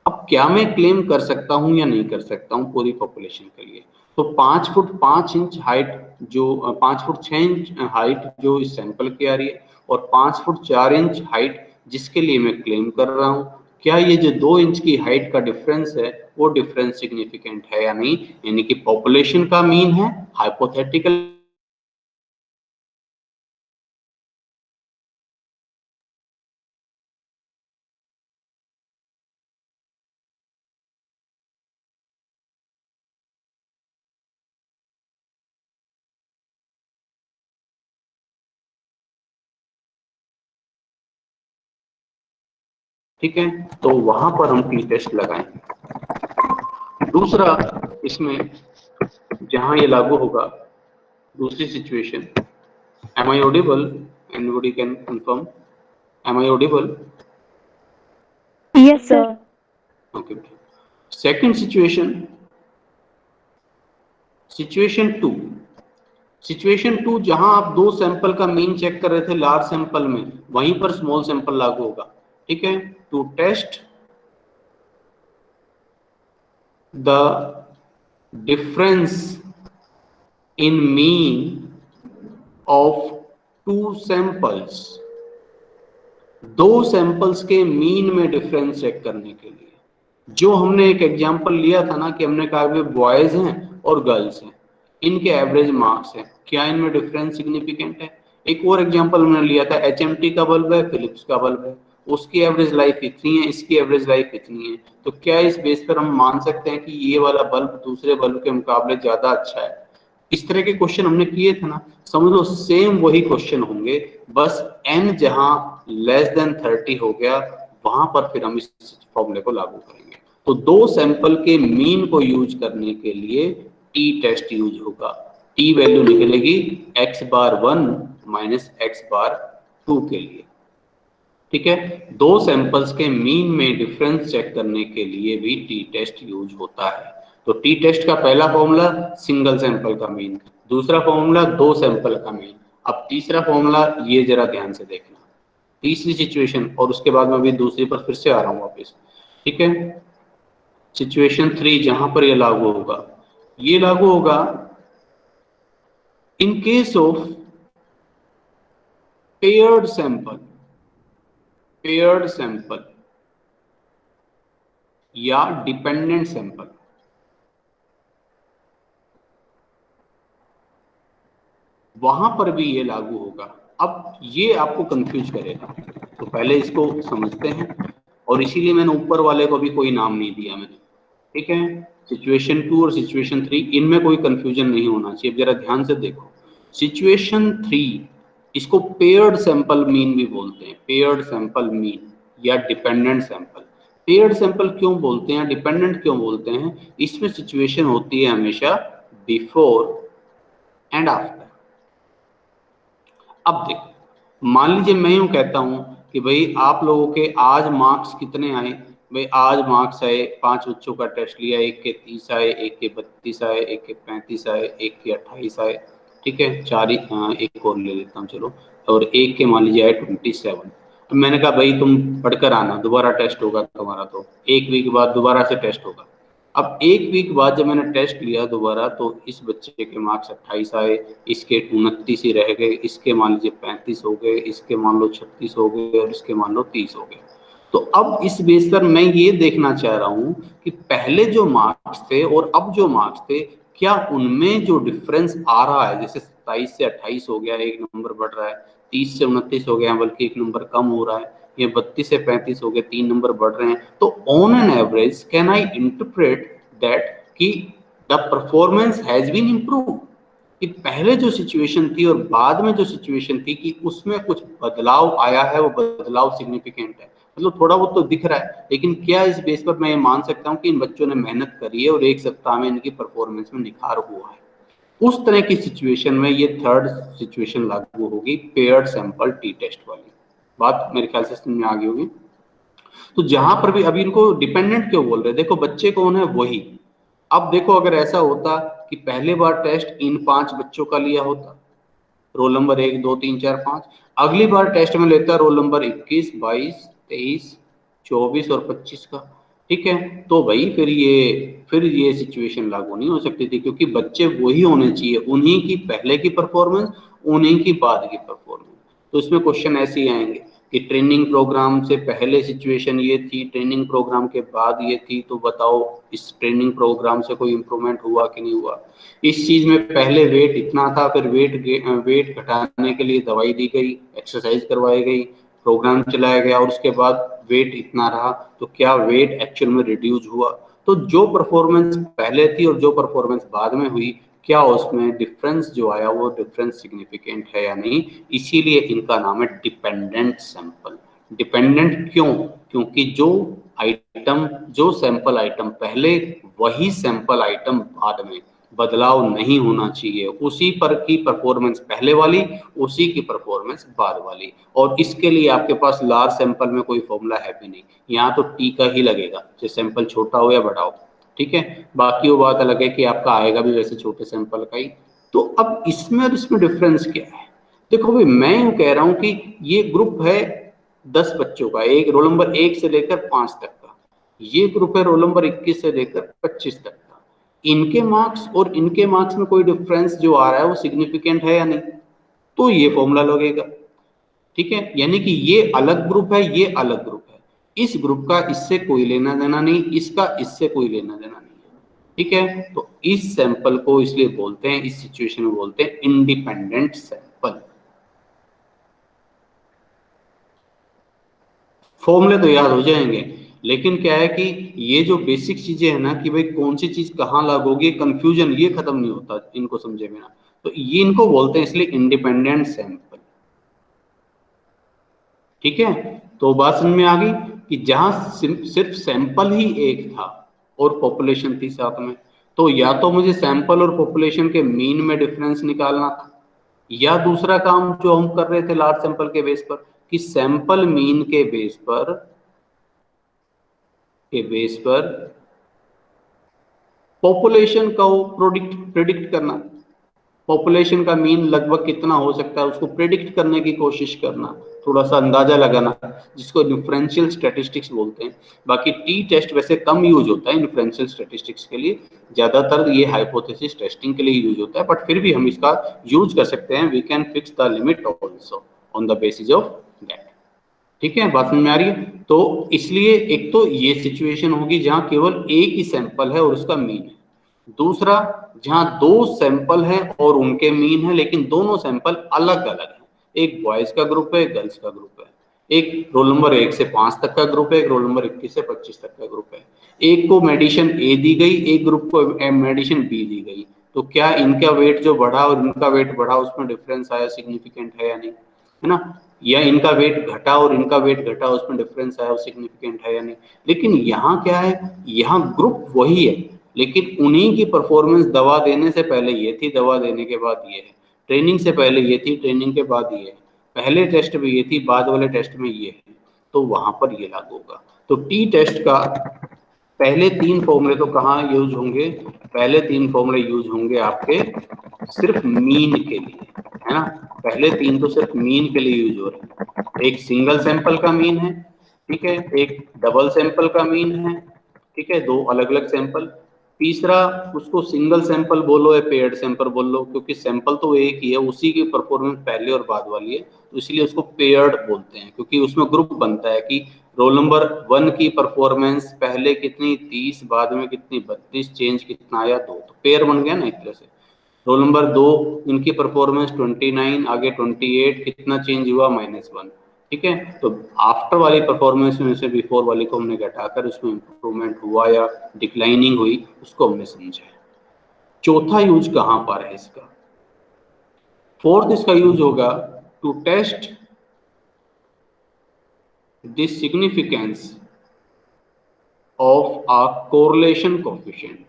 अब क्या मैं क्लेम कर सकता हूं या नहीं कर सकता हूं पूरी पॉपुलेशन के लिए। तो 5 फुट 5 इंच हाइट, जो 5 फुट 6 इंच हाइट जो इस सैंपल की आ रही है, और 5 फुट 4 इंच हाइट जिसके लिए मैं क्लेम कर रहा हूं, क्या ये जो 2 इंच की हाइट का डिफरेंस है वो डिफरेंस सिग्निफिकेंट है या नहीं, यानी कि पॉपुलेशन का मीन है, हाइपोथेटिकल। ठीक है, तो वहां पर हम टी टेस्ट लगाएंगे। दूसरा इसमें जहां ये लागू होगा, दूसरी situation, am I audible? Anybody can confirm? Am I audible? Yes, sir. Okay. Second situation, situation 2, situation 2 जहां आप दो सैंपल का मीन चेक कर रहे थे लार्ज सैंपल में, वहीं पर स्मॉल सैंपल लागू होगा। ठीक है, to test the difference in mean of two samples, दो सैंपल्स के मीन में डिफरेंस चेक करने के लिए। जो हमने एक एग्जांपल लिया था ना कि हमने कहा वे बॉयज हैं और गर्ल्स हैं, इनके एवरेज मार्क्स हैं, क्या इनमें डिफरेंस सिग्निफिकेंट है। एक और एग्जांपल हमने लिया था, एचएमटी का बल्ब है, फिलिप्स का बल्ब है, उसकी एवरेज लाइफ इतनी है, इसकी एवरेज लाइफ इतनी है, तो क्या इस बेस पर हम मान सकते हैं कि ये वाला बल्ब दूसरे बल्ब के मुकाबले ज्यादा अच्छा है। इस तरह के क्वेश्चन हमने किए थे ना, समझ लो सेम वही क्वेश्चन होंगे, बस n जहां लेस देन 30 हो गया वहां पर फिर हम इस फॉर्मूले को लागू करेंगे। तो दो सैंपल के मीन को यूज करने के लिए टी टेस्ट यूज होगा। टी वैल्यू निकलेगी x बार 1 माइनस x बार 2 के लिए। ठीक है, दो सैंपल्स के मीन में डिफरेंस चेक करने के लिए भी टी टेस्ट यूज होता है। तो टी टेस्ट का पहला फॉर्मूला सिंगल सैंपल का मीन, दूसरा फॉर्मूला दो सैंपल का मीन। अब तीसरा फॉर्मूला ये जरा ध्यान से देखना, तीसरी सिचुएशन, और उसके बाद मैं अभी दूसरी पर फिर से आ रहा हूँ वापस। ठीक है, सिचुएशन 3 जहां पर ये लागू होगा, ये लागू होगा in case of paired sample, paired sample या डिपेंडेंट सैंपल। वहां पर भी ये लागू होगा। अब ये आपको कंफ्यूज करेगा, तो पहले इसको समझते हैं, और इसीलिए मैंने ऊपर वाले को भी कोई नाम नहीं दिया मैंने। ठीक है, सिचुएशन 2 और सिचुएशन 3 इनमें कोई कंफ्यूजन नहीं होना चाहिए। अब जरा ध्यान से देखो, सिचुएशन 3 इसको पेयर्ड सैंपल मीन भी बोलते हैं, पेयर्ड सैंपल मीन या डिपेंडेंट सैंपल। पेयर्ड सैंपल क्यों बोलते हैं, डिपेंडेंट क्यों बोलते हैं, इसमें सिचुएशन होती है हमेशा बिफोर एंड आफ्टर। अब देखो, मान लीजिए मैं यूं कहता हूं कि भाई आप लोगों के आज मार्क्स कितने आए, भाई आज मार्क्स आए, 5 बच्चों का टेस्ट लिया, एक के 30 आए, एक के 32 आए, एक के 35 आए, एक के 28 आए। ठीक है, चार ही, एक और ले लेता हूँ चलो, और एक के मान लीजिए आए 27। तो मैंने कहा भाई तुम पढ़कर आना, दोबारा टेस्ट होगा तुम्हारा, तो एक वीक बाद दोबारा से टेस्ट होगा। अब एक वीक बाद जब मैंने टेस्ट लिया दोबारा, तो इस बच्चे के मार्क्स 28 आए, इसके 29 ही रह गए, इसके मान लीजिए 35 हो गए, इसके मान लो 36 हो गए, और इसके मान लो 30 हो गए। तो अब इस बेस पर मैं ये देखना चाह रहा हूं कि पहले जो मार्क्स थे और अब जो मार्क्स थे, क्या उनमें जो डिफरेंस आ रहा है, जैसे 27 से 28 हो गया, एक नंबर बढ़ रहा है, 30 से 29 हो गया बल्कि एक नंबर कम हो रहा है, ये 32 से 35 हो गए, 3 नंबर बढ़ रहे हैं, तो on an average can I interpret that कि the performance has been improve, कि पहले जो सिचुएशन थी और बाद में जो सिचुएशन थी कि उसमें कुछ बदलाव आया है, वो बदलाव सिग्निफिकेंट है, मतलब थोड़ा बहुत तो दिख रहा है, लेकिन क्या इस बेस पर मैं ये मान सकता हूँ कि इन बच्चों ने मेहनत करी है और एक सप्ताह में इनकी परफॉर्मेंस में निखार हुआ है। उस तरह की सिचुएशन में ये थर्ड सिचुएशन लागू होगी, पेयर्ड सैंपल टी टेस्ट वाली। बात मेरे ख्याल से समझ में आ गई होगी। तो जहां पर भी अभी इनको डिपेंडेंट क्यों बोल रहे हैं, देखो बच्चे कौन है, वही। अब देखो अगर ऐसा होता कि पहले बार टेस्ट इन 5 बच्चों का लिया होता, रोल नंबर 1 2 3 4 5, अगली बार टेस्ट में लेता रोल नंबर 21 22 23 24 और 25 का। ठीक है, तो भाई फिर ये सिचुएशन लागू नहीं हो सकती थी, क्योंकि बच्चे वही होने चाहिए, उन्हीं की पहले की परफॉर्मेंस, उन्हीं की बाद की परफॉर्मेंस। तो इसमें क्वेश्चन ऐसे ही आएंगे कि ट्रेनिंग प्रोग्राम से पहले सिचुएशन ये थी, ट्रेनिंग प्रोग्राम के बाद ये थी, तो बताओ इस ट्रेनिंग प्रोग्राम से कोई इम्प्रूवमेंट हुआ कि नहीं हुआ। इस चीज में पहले वेट इतना था, फिर वेट घटाने के लिए दवाई दी गई, एक्सरसाइज करवाई गई, प्रोग्राम चलाया गया, और उसके बाद वेट इतना रहा, तो क्या वेट एक्चुअल में रिड्यूस हुआ। तो जो परफॉर्मेंस पहले थी और जो परफॉर्मेंस बाद में हुई, क्या उसमें डिफरेंस जो आया वो डिफरेंस सिग्निफिकेंट है या नहीं, इसीलिए इनका नाम है डिपेंडेंट सैंपल। डिपेंडेंट क्यों, क्योंकि जो सैंपल आइटम पहले, वही सैंपल आइटम बाद में, बदलाव नहीं होना चाहिए, उसी पर की परफॉर्मेंस पहले वाली, उसी की परफॉर्मेंस बाद वाली। और इसके लिए आपके पास लार्ज सैंपल में कोई फॉर्मूला है भी नहीं, यहाँ तो टी का ही लगेगा, चाहे सैंपल छोटा हो या बड़ा हो। ठीक है, बाकी वो बात अलग है कि आपका आएगा भी वैसे छोटे सैंपल का ही। तो अब इसमें और इसमें डिफरेंस क्या है? देखो भाई, मैं यूं कह रहा हूं कि ये ग्रुप है 10 बच्चों का, एक रोल नंबर 1 से लेकर 5 तक का, ये ग्रुप है रोल नंबर 21 से लेकर 25 तक का। इनके मार्क्स और इनके मार्क्स में कोई डिफरेंस जो आ रहा है वो सिग्निफिकेंट है या नहीं, तो ये फॉर्मूला लगेगा। ठीक है, यानी कि ये अलग ग्रुप है, ये अलग ग्रुप है, इस ग्रुप का इससे कोई लेना देना नहीं, इसका इससे कोई लेना देना नहीं है। ठीक है, तो इस सैंपल को इसलिए बोलते हैं, इस सिचुएशन में बोलते हैं इंडिपेंडेंट सैंपल। फॉर्मूले तो याद हो जाएंगे, लेकिन क्या है कि ये जो बेसिक चीजें है ना कि भाई कौन सी चीज कहाँ लागू होगी, कंफ्यूजन ये खत्म नहीं होता इनको समझे बिना, तो ये इनको बोलते हैं इसलिए इंडिपेंडेंट सैंपल। ठीक है, तो बात समझ में आ गई कि जहां सिर्फ सैंपल ही एक था और पॉपुलेशन थी साथ में, तो या तो मुझे सैंपल और पॉपुलेशन के मीन में डिफरेंस निकालना था, या दूसरा काम जो हम कर रहे थे लार्ज सैंपल के बेस पर कि सैंपल मीन के बेस पर पॉपुलेशन का वो प्रिडिक्ट करना, पॉपुलेशन का मीन लगभग कितना हो सकता है उसको प्रिडिक्ट करने की कोशिश करना, थोड़ा सा अंदाजा लगाना, जिसको डिफरेंशियल स्टैटिस्टिक्स बोलते हैं। बाकी टी टेस्ट वैसे कम यूज होता है डिफरेंशियल स्टैटिस्टिक्स के लिए, ज्यादातर ये हाइपोथेसिस टेस्टिंग के लिए यूज होता है, बट फिर भी हम इसका यूज कर सकते हैं। We can fix the limit also on the basis of that. ठीक है, बात समझ में आ रही है? तो इसलिए एक तो ये सिचुएशन होगी जहां केवल एक ही सैंपल है और उसका मीन है, दूसरा जहां दो सैंपल हैं और उनके मीन है लेकिन दोनों सैंपल अलग अलग हैं, एक बॉयज का ग्रुप है, एक गर्ल्स का ग्रुप है, एक रोल नंबर 1 से 5 तक का ग्रुप है, एक रोल नंबर 21 से 25 तक का ग्रुप है, एक को मेडिसिन ए दी गई, एक ग्रुप को मेडिसिन बी दी गई, तो क्या इनका वेट जो बढ़ा और इनका वेट बढ़ा उसमें डिफरेंस आया, सिग्निफिकेंट है या नहीं, है ना? या इनका वेट घटा और इनका वेट घटा, उसमें डिफरेंस आया, वो सिग्निफिकेंट है या नहीं। लेकिन यहाँ क्या है, यहाँ ग्रुप वही है, लेकिन उन्हीं की परफॉर्मेंस दवा देने से पहले ये थी, दवा देने के बाद ये है, ट्रेनिंग से पहले ये थी, ट्रेनिंग के बाद ये है, पहले टेस्ट में ये थी, बाद वाले टेस्ट में ये है, तो वहां पर ये लागू होगा। तो टी टेस्ट का पहले 3 फॉर्मूले तो कहाँ यूज होंगे, पहले 3 फॉर्मूले यूज होंगे आपके सिर्फ मीन के लिए, है ना? पहले 3 तो सिर्फ मीन के लिए यूज हो रहे हैं। एक सिंगल सैंपल का मीन है, ठीक है, एक डबल सैंपल का मीन है, ठीक है, 2 अलग अलग सैंपल, तीसरा उसको सिंगल सैंपल बोलो या पेयर्ड सैंपल बोल लो, क्योंकि सैंपल तो एक ही है, उसी की परफॉर्मेंस पहले और बाद वाली है, तो इसलिए उसको पेयर्ड बोलते हैं, क्योंकि उसमें ग्रुप बनता है कि रोल नंबर 1 की परफॉर्मेंस पहले कितनी 30, बाद में कितनी 32, चेंज कितना आया 2, तो पेयर बन गया ना एक तरह से। रोल नंबर 2 इनकी परफॉर्मेंस 29, आगे 28, कितना चेंज हुआ -1। ठीक है, तो आफ्टर वाली परफॉर्मेंस में से बिफोर वाली को हमने घटाकर उसमें इंप्रूवमेंट हुआ या डिक्लाइनिंग हुई उसको हमने समझा। चौथा यूज कहां पर है इसका? फोर्थ इसका यूज होगा to test the significance of a correlation coefficient.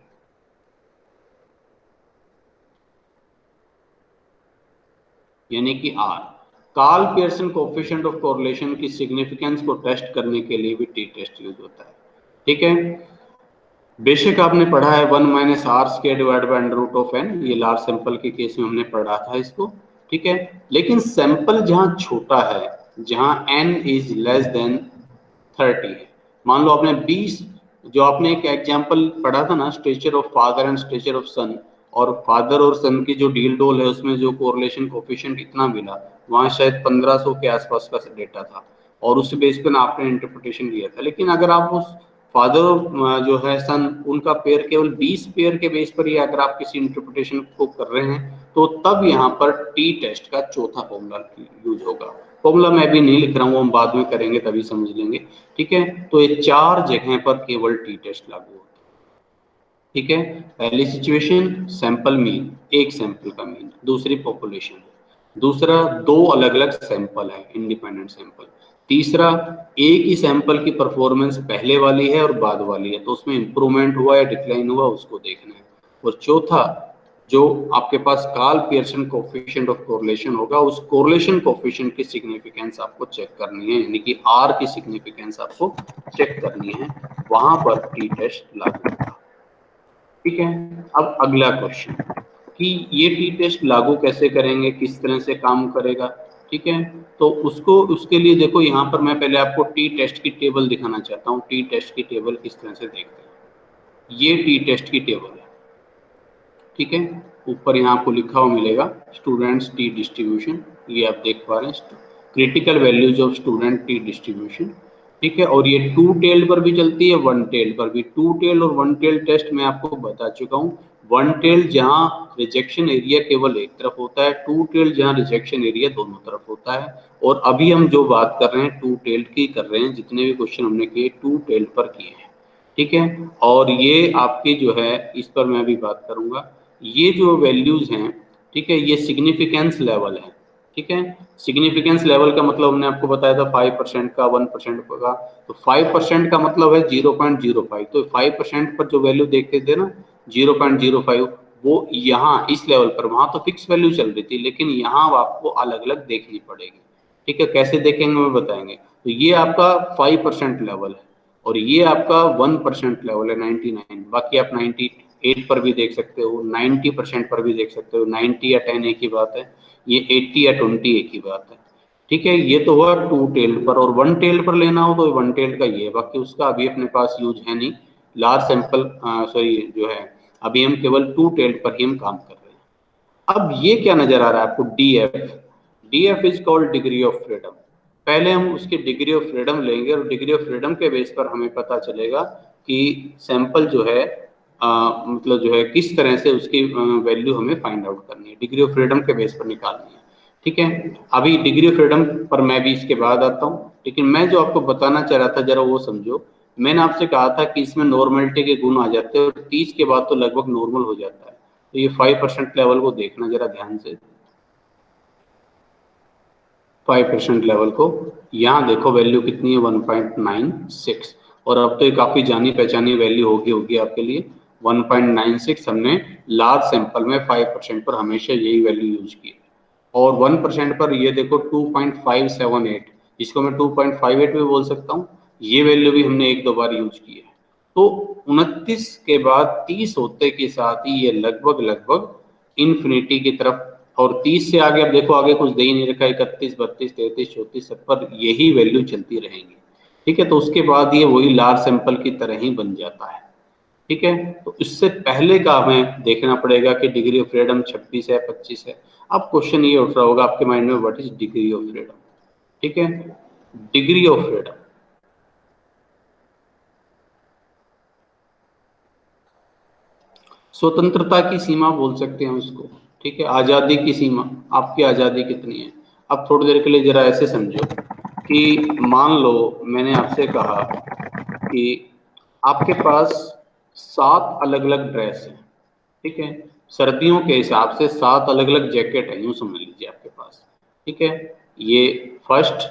यानी कि R, Karl Pearson coefficient of correlation की सिग्निफिकेंस को टेस्ट करने के लिए भी टी टेस्ट यूज होता है। ठीक है, बेशक आपने पढ़ा है 1 - r square divide by under root of n, ये लार्ज सैंपल के केस में हमने पढ़ा था इसको। ठीक है, लेकिन सैंपल जहां छोटा है, जहां n इज लेस देन 30 है, मान लो आपने 20, जो आपने एक एग्जांपल पढ़ा था ना, stature of father and stature of son, और फादर और सन की जो डील डोल है उसमें जो कोरिलेशन कोएफिशिएंट इतना मिला, वहां शायद 1500 के आसपास का डेटा था, और उस बेस पे आपने इंटरप्रिटेशन लिया था। लेकिन अगर आप उस फादर जो है सन, उनका पेयर केवल 20 पेयर के बेस पर ही अगर आप किसी इंटरप्रिटेशन को कर रहे हैं, तो तब यहाँ पर टी टेस्ट का चौथा फॉर्मूला यूज होगा। फॉर्मूला मैं भी नहीं लिख रहा हूँ, हम बाद में करेंगे तभी समझ लेंगे। ठीक है, तो ये 4 जगह पर केवल टी टेस्ट लागू होता है। ठीक है, पहली सिचुएशन सैंपल मीन, एक सैंपल का मीन, दूसरी पॉपुलेशन, दूसरा 2 अलग अलग सैंपल है इंडिपेंडेंट सैंपल, तीसरा एक ही सैंपल की परफॉर्मेंस पहले वाली है और बाद वाली है, तो उसमें इंप्रूवमेंट हुआ या डिक्लाइन हुआ उसको देखना है, और चौथा जो आपके पास Karl Pearson coefficient of correlation होगा, उस कोरिलेशन कोएफिशिएंट की सिग्निफिकेंस आपको चेक करनी है, यानी कि आर की सिग्निफिकेंस आपको चेक करनी है, वहां पर टी टेस्ट लागू होगा। ठीक है, अब अगला क्वेश्चन, कि ये टी टेस्ट लागू कैसे करेंगे, किस तरह से काम करेगा, ठीक है। तो उसके लिए देखो यहाँ पर मैं पहले आपको टी टेस्ट की टेबल दिखाना चाहता हूँ। टी टेस्ट की टेबल किस तरह से देखते हैं, ये टी टेस्ट की टेबल है, ठीक है। ऊपर यहाँ आपको लिखा हुआ मिलेगा स्टूडेंट्स टी डिस्ट्रीब्यूशन, ये आप देख पा रहे हैं, critical values of student T distribution, ठीक है। और ये टू टेल्ड पर भी चलती है, वन टेल्ड पर भी। टू टेल्ड और वन टेल्ड टेस्ट मैं आपको बता चुका हूँ। वन टेल्ड जहाँ रिजेक्शन एरिया केवल एक तरफ होता है, टू टेल्ड जहाँ रिजेक्शन एरिया दोनों तरफ होता है। और अभी हम जो बात कर रहे हैं टू टेल्ड की कर रहे हैं, जितने भी क्वेश्चन हमने किए टू टेल्ड पर किए हैं, ठीक है। और ये आपके जो है इस पर मैं अभी बात करूंगा। ये जो वैल्यूज हैं, ठीक है, ये सिग्निफिकेंस लेवल है, ठीक है। सिग्निफिकेंस लेवल का मतलब हमने आपको बताया था 5% का, 1% का। तो 5% का मतलब है 0.05। तो 5% पर जो वैल्यू देखते थे ना 0.05, वो यहाँ इस लेवल पर, वहां तो फिक्स वैल्यू चल रही थी, लेकिन यहाँ आपको अलग अलग देखनी पड़ेगी, ठीक है। कैसे देखेंगे मैं बताएंगे। तो ये आपका 5% लेवल है और ये आपका 1% लेवल है 99। बाकी आप 98 पर भी देख सकते हो, 90% पर भी देख सकते हो। 90 या 10 एक ही बात है, ये 80 या 20 एक ही बात है, ठीक है। ये तो हुआ टू टेल्ड पर। और वन टेल्ड पर लेना हो तो वन टेल्ड का ये है, बाकी उसका अभी अपने पास यूज है नहीं। लार्ज सैंपल सॉरी जो है, अभी हम केवल टू टेल्ड पर ही हम काम कर रहे हैं। अब ये क्या नजर आ रहा है आपको, D F. D F is called degree of freedom. पहले हम उसकी डिग्री ऑफ फ्रीडम लेंगे और डिग्री ऑफ फ्रीडम के बेस पर हमें पता चलेगा कि सैंपल जो है मतलब जो है किस तरह से उसकी वैल्यू हमें फाइंड आउट करनी है, डिग्री ऑफ फ्रीडम के बेस पर निकालनी है, ठीक है। अभी डिग्री ऑफ फ्रीडम पर मैं भी इसके बाद आता हूँ, लेकिन मैं जो आपको बताना चाह रहा था जरा वो समझो। मैंने आपसे कहा था कि इसमें नॉर्मलिटी के गुण आ जाते हैं और 30 के बाद तो लगभग नॉर्मल हो जाता है। तो ये 5% लेवल को देखना जरा ध्यान से, 5% लेवल को। यहाँ देखो वैल्यू कितनी है, 1.96। और अब तो ये काफी जानी पहचानी वैल्यू होगी आपके लिए, 1.96। हमने लार्ज सैंपल में 5% पर हमेशा यही वैल्यू यूज की है। और 1% पर ये देखो 2.578, जिसको मैं 2.58 भी बोल सकता हूँ, ये वैल्यू भी हमने एक दो बार यूज की है। तो 29 के बाद 30 होते के साथ ही ये लगभग लगभग इन्फिनिटी की तरफ। और 30 से आगे अब देखो आगे कुछ दे ही नहीं रखा, 31, 32, 33, 34, पर यही वैल्यू चलती रहेंगी, ठीक है। तो उसके बाद ये वही लार्ज सैंपल की तरह ही बन जाता है, ठीक है। तो इससे पहले का हमें देखना पड़ेगा कि डिग्री ऑफ फ्रीडम 26 है, 25 है। अब क्वेश्चन ये उठ रहा होगा आपके माइंड में, what is degree of freedom, ठीक है। डिग्री ऑफ फ्रीडम, स्वतंत्रता की सीमा बोल सकते हैं उसको, ठीक है। आजादी की सीमा, आपकी आजादी कितनी है। अब थोड़ी देर के लिए जरा ऐसे समझो कि मान लो मैंने आपसे कहा कि आपके पास 7 अलग अलग ड्रेस हैं, ठीक है। सर्दियों के हिसाब से 7 अलग अलग जैकेट है, यूं समझ लीजिए आपके पास, ठीक है। ये फर्स्ट,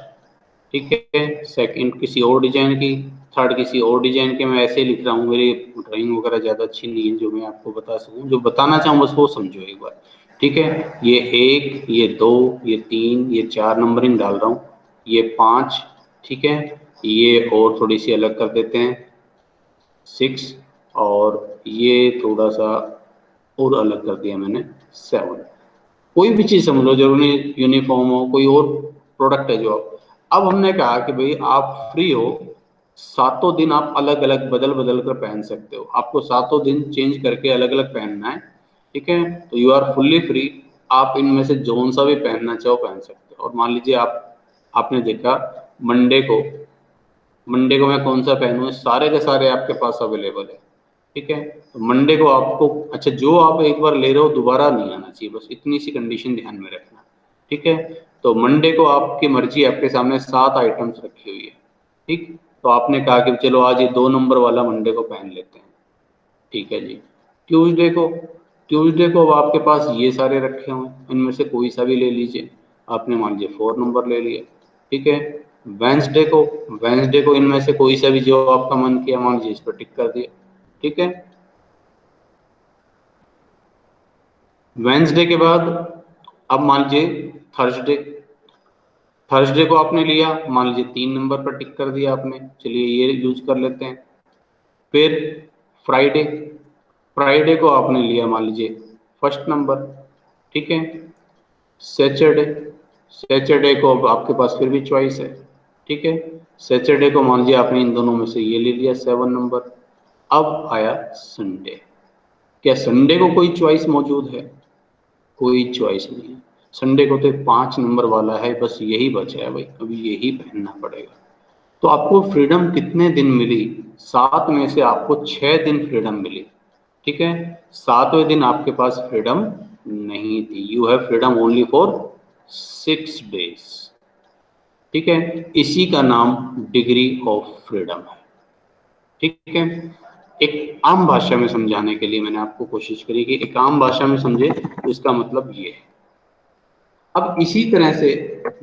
ठीक है, सेकंड किसी और डिजाइन की, थर्ड किसी और डिजाइन के। मैं ऐसे ही लिख रहा हूँ, मेरी ड्राइंग वगैरह ज़्यादा अच्छी नहीं है जो मैं आपको बता सकूँ। जो बताना चाहूँ बस वो समझो एक बार, ठीक है। ये 1, ये 2, ये 3, ये 4 नंबरिंग डाल रहा हूँ, ये 5, ठीक है। ये और थोड़ी सी अलग कर देते हैं, 6। और ये थोड़ा सा और अलग कर दिया मैंने, 7। कोई भी चीज समझ लो, जरूरी यूनिफॉर्म हो, कोई और प्रोडक्ट है जो। अब हमने कहा कि भाई आप फ्री हो, सातों दिन आप अलग अलग बदल बदल कर पहन सकते हो, आपको सातों दिन चेंज करके अलग अलग पहनना है, ठीक है। तो यू आर फुल्ली फ्री, आप इनमें से जौन सा भी पहनना चाहो पहन सकते हो। और मान लीजिए आपने देखा मंडे को, मंडे को मैं कौन सा पहनूं, सारे के सारे आपके पास अवेलेबल है, ठीक है। तो मंडे को आपको, अच्छा जो आप एक बार ले रहे हो दोबारा नहीं आना चाहिए, बस इतनी सी कंडीशन ध्यान में रखना, ठीक है। तो मंडे को आपकी मर्जी, आपके सामने 7 आइटम्स रखी हुई है, ठीक। तो आपने कहा कि चलो आज ये 2 नंबर वाला मंडे को पहन लेते हैं, ठीक है जी। ट्यूसडे को, ट्यूसडे को अब आपके पास ये सारे रखे हों, इनमें से कोई सा भी ले लीजिए। आपने मान लीजिए 4 नंबर ले लिया, ठीक है। वेंसडे को, वेंसडे को इनमें से कोई सा भी जो आपका मन किया मान लीजिए इस पर टिक कर दिया, ठीक है। वेंसडे के बाद अब मान लीजिए थर्सडे, थर्सडे को आपने लिया, मान लीजिए 3 नंबर पर टिक कर दिया आपने, चलिए ये यूज कर लेते हैं। फिर फ्राइडे, फ्राइडे को आपने लिया मान लीजिए फर्स्ट नंबर, ठीक है। सैटरडे को अब आपके पास फिर भी चॉइस है, ठीक है। सैटरडे को मान लीजिए आपने इन दोनों में से ये ले लिया 7 नंबर। अब आया संडे, क्या संडे को कोई चॉइस मौजूद है? कोई चॉइस नहीं है। संडे को तो 5 नंबर वाला है, बस यही बचा है भाई, अभी यही पहनना पड़ेगा। तो आपको फ्रीडम कितने दिन मिली? 7 में से आपको 6 दिन फ्रीडम मिली, ठीक है। 7वें दिन आपके पास फ्रीडम नहीं थी। You have freedom only for 6 days, ठीक है। इसी का नाम डिग्री ऑफ फ्रीडम है, ठीक है। एक आम भाषा में समझाने के लिए मैंने आपको कोशिश करी कि एक आम भाषा में समझे, तो इसका मतलब ये है। अब इसी तरह से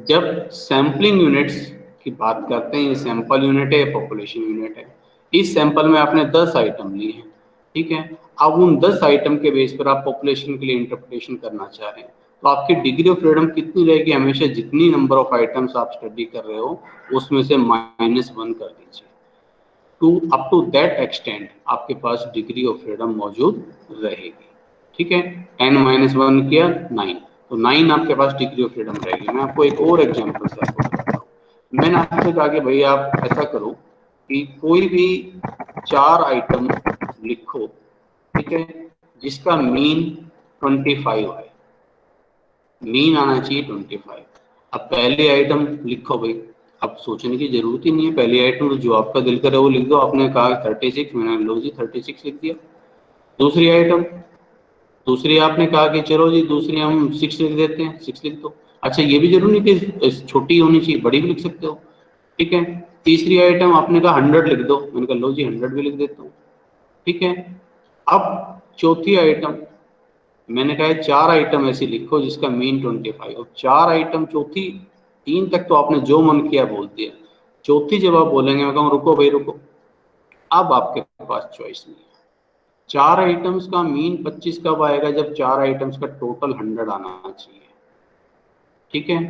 जब सैम्पलिंग यूनिट्स की बात करते हैं, ये सैंपल यूनिट है, पॉपुलेशन यूनिट है। इस सैंपल में आपने 10 आइटम लिए हैं, ठीक है। अब उन 10 आइटम के बेस पर आप पॉपुलेशन के लिए इंटरप्रिटेशन करना चाह रहे हैं, तो आपकी डिग्री ऑफ फ्रीडम कितनी रहेगी? हमेशा जितनी नंबर ऑफ आइटम्स आप स्टडी कर रहे हो उसमें से -1 कर दीजिए। अप टू दैट एक्सटेंट आपके पास डिग्री ऑफ फ्रीडम मौजूद रहेगी, ठीक है। 10 - 1 किया 9, तो 9 आपके पास डिग्री ऑफ फ्रीडम रहेगी। मैं आपको एक और एग्जांपल से आपको बताता हूँ। मैंने आपसे कहा कि भैया आप ऐसा करो कि कोई भी 4 आइटम लिखो, ठीक है, जिसका मीन 25 है, मीन आना चाहिए 25। अब पहले आइटम लिखो भाई, अब सोचने की जरूरत ही नहीं है, पहले आइटम तो जो आपका दिल करे वो लिख दो। आपने कहा 36, मैंने लो जी 36 लिख दिया। दूसरी आइटम, दूसरी आपने कहा कि चलो जी दूसरी हम 6 लिख देते हैं, 6 लिख दो। अच्छा, ये भी जरूरी नहीं कि छोटी होनी चाहिए, बड़ी भी लिख सकते हो, ठीक है। तीसरी आइटम आपने कहा 100 लिख दो, मैंने कहा लो जी 100 भी लिख देता हूँ, ठीक है। अब चौथी आइटम मैंने कहा 4 आइटम ऐसी लिखो जिसका मीन 25। और 4 आइटम, चौथी 3 तक तो आपने जो मन किया बोल दिया, चौथी जब आप बोलेंगे मैं कहूँ रुको भाई रुको, अब आपके पास चॉइस नहीं है। 4 आइटम्स का मीन 25 कब आएगा? जब 4 आइटम्स का टोटल 100 आना चाहिए, ठीक है।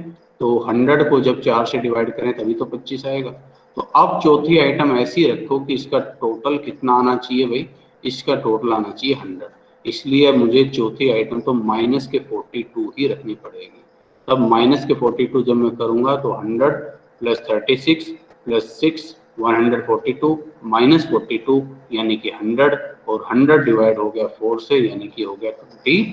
तो 100 को जब 4 से डिवाइड करें तभी तो 25 आएगा। तो अब चौथी आइटम ऐसी रखो कि इसका टोटल कितना आना चाहिए भाई? इसका टोटल आना चाहिए 100। इसलिए मुझे चौथी आइटम तो माइनस के 42 ही रखनी पड़ेगी। तब माइनस के 42 जब मैं करूंगा तो 100 + 36 + 6 142 - 42 यानी कि 100, और 100 डिवाइड हो गया 4 से यानी कि हो गया 25।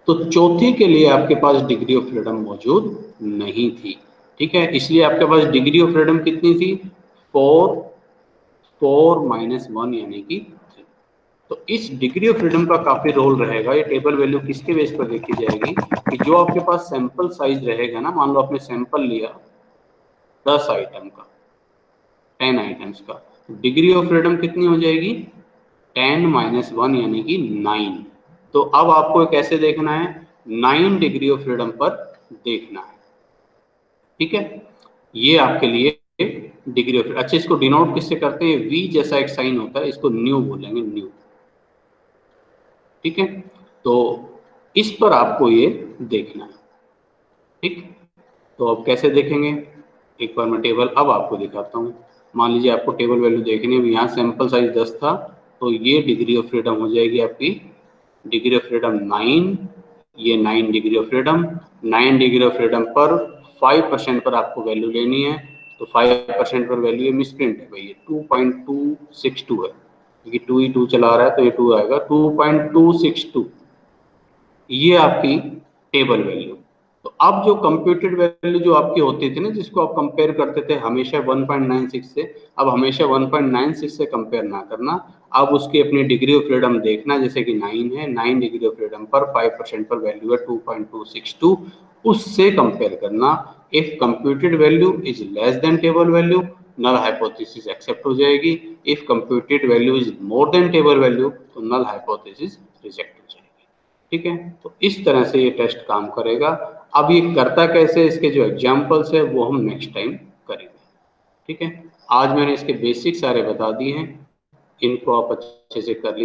तो चौथी के लिए आपके पास डिग्री ऑफ फ्रीडम मौजूद नहीं थी, ठीक है। इसलिए आपके पास डिग्री ऑफ फ्रीडम कितनी थी? 4 - 1 यानी कि 3। तो इस डिग्री ऑफ फ्रीडम का काफी रोल रहेगा। ये टेबल वैल्यू किसके बेस पर देखी जाएगी कि जो आपके पास सैंपल साइज रहेगा ना, मान लो आपने सैंपल लिया 10 आइटम का, 10 आइटम्स का, डिग्री ऑफ फ्रीडम कितनी हो जाएगी? 10 - 1 यानी कि 9। तो अब आपको कैसे देखना है? 9 डिग्री ऑफ फ्रीडम पर देखना है, ठीक है। ये आपके लिए डिग्री ऑफ, अच्छा इसको डिनोट किससे करते हैं? वी जैसा एक साइन होता है, इसको न्यू बोलेंगे, न्यू, ठीक है। तो इस पर आपको ये देखना है, ठीक। तो अब कैसे देखेंगे? एक बार मैं टेबल अब आपको दिखाता हूँ। मान लीजिए आपको टेबल वैल्यू देखनी है, यहाँ सैंपल साइज 10 था, तो ये डिग्री ऑफ फ्रीडम हो जाएगी आपकी डिग्री ऑफ फ्रीडम 9। ये 9 degree of freedom, 9 degree of freedom पर 5% पर आपको वैल्यू लेनी है। तो 5% पर वैल्यू है, मिसप्रिंट है भाई, ये 2.262 है, क्योंकि 2 ही 2 चला रहा है तो ये 2 आएगा, 2.262। ये आपकी टेबल वैल्यू। तो अब जो कंप्यूटेड वैल्यू जो आपकी होती थी ना, जिसको आप कंपेयर करते थे हमेशा 1.96 से, अब हमेशा 1.96 से कंपेयर ना करना, अब उसकी अपनी डिग्री ऑफ फ्रीडम देखना। जैसे कि 9 है, 9 डिग्री ऑफ फ्रीडम पर 5% पर वैल्यू है 2.262, उससे कंपेयर करना। If computed value is less than table value, null hypothesis accept हो जाएगी। If computed value is more than table value, तो नल हाइपोथेसिस रिजेक्ट हो जाएगी, ठीक है। तो इस तरह से ये टेस्ट काम करेगा। अब ये करता कैसे, इसके जो एग्जाम्पल्स है वो हम नेक्स्ट टाइम करेंगे, ठीक है। आज मैंने इसके बेसिक सारे बता दिए हैं, इनको आप अच्छे से कर लीजिए।